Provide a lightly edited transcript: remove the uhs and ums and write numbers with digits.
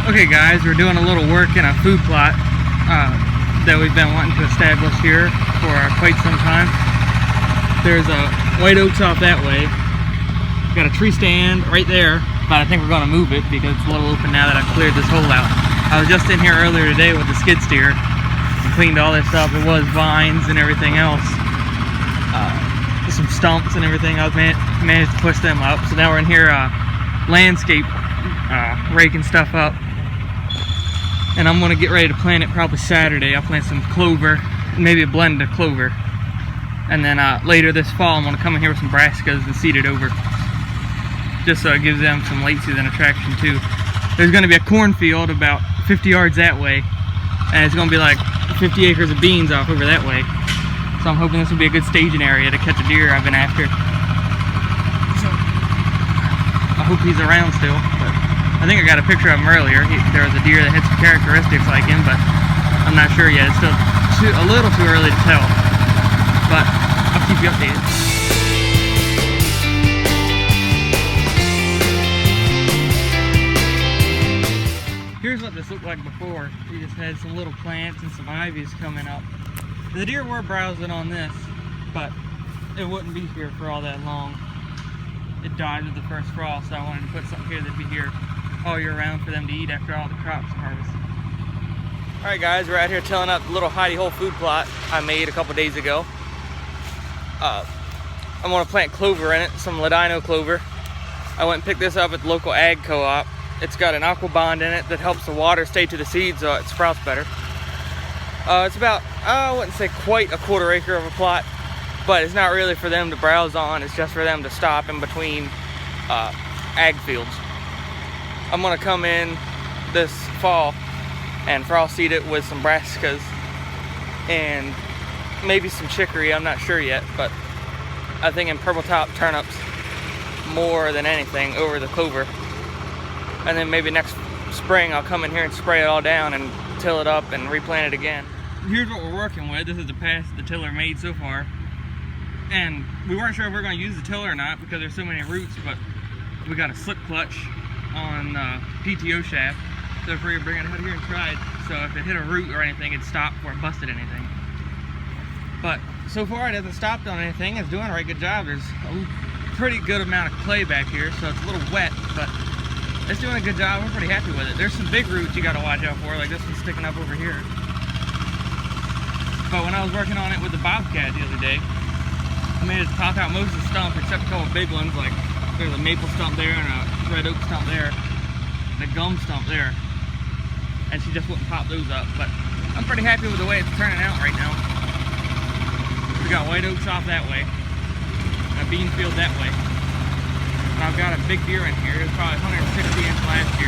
Okay guys, we're doing a little work in a food plot that we've been wanting to establish here for quite some time. There's a white oaks off that way. Got a tree stand right there, but I think we're going to move it because it's a little open now that I've cleared this hole out. I was just in here earlier today with the skid steer and cleaned all this up. It was vines and everything else. Some stumps and everything. I managed to push them up. So now we're in here landscape raking stuff up. And I'm going to get ready to plant it probably Saturday. I'll plant some clover, maybe a blend of clover. And then later this fall I'm going to come in here with some brassicas and seed it over. Just so it gives them some late season attraction too. There's going to be a cornfield about 50 yards that way. And it's going to be like 50 acres of beans off over that way. So I'm hoping this will be a good staging area to catch a deer I've been after. So I hope he's around still. But I think I got a picture of him earlier. There was a deer that had some characteristics like him, but I'm not sure yet. It's still a little too early to tell. But I'll keep you updated. Here's what this looked like before. We just had some little plants and some ivies coming up. The deer were browsing on this, but it wouldn't be here for all that long. It died with the first frost, so I wanted to put something here that'd be here all year round for them to eat after all the crops are harvested. Alright guys, we're out here tilling up the little hidey hole food plot I made a couple days ago. I'm going to plant clover in it, some ladino clover. I went and picked this up at the local ag co-op. It's got an aquabond in it that helps the water stay to the seeds so it sprouts better. It's about, I wouldn't say quite a quarter acre of a plot, but it's not really for them to browse on. It's just for them to stop in between ag fields. I'm going to come in this fall and frost seed it with some brassicas and maybe some chicory. I'm not sure yet, but I think in purple top turnips more than anything over the clover. And then maybe next spring I'll come in here and spray it all down and till it up and replant it again. Here's what we're working with. This is the pass the tiller made so far. And we weren't sure if we were going to use the tiller or not because there's so many roots, but we got a slip clutch on the PTO shaft. So if we were bringing it out here and try it, so if it hit a root or anything, it'd stop before it busted anything. But so far it hasn't stopped on anything. It's doing a right good job. There's a pretty good amount of clay back here, so it's a little wet, but it's doing a good job. We're pretty happy with it. There's some big roots you got to watch out for, like this one's sticking up over here. But when I was working on it with the Bobcat the other day, I managed to pop out most of the stump except a couple big ones, like there's a maple stump there and a red oak stump there and a gum stump there. And she just wouldn't pop those up, but I'm pretty happy with the way it's turning out right now. We got white oaks off that way, and a bean field that way. And I've got a big deer in here. It was probably 160 inch last year.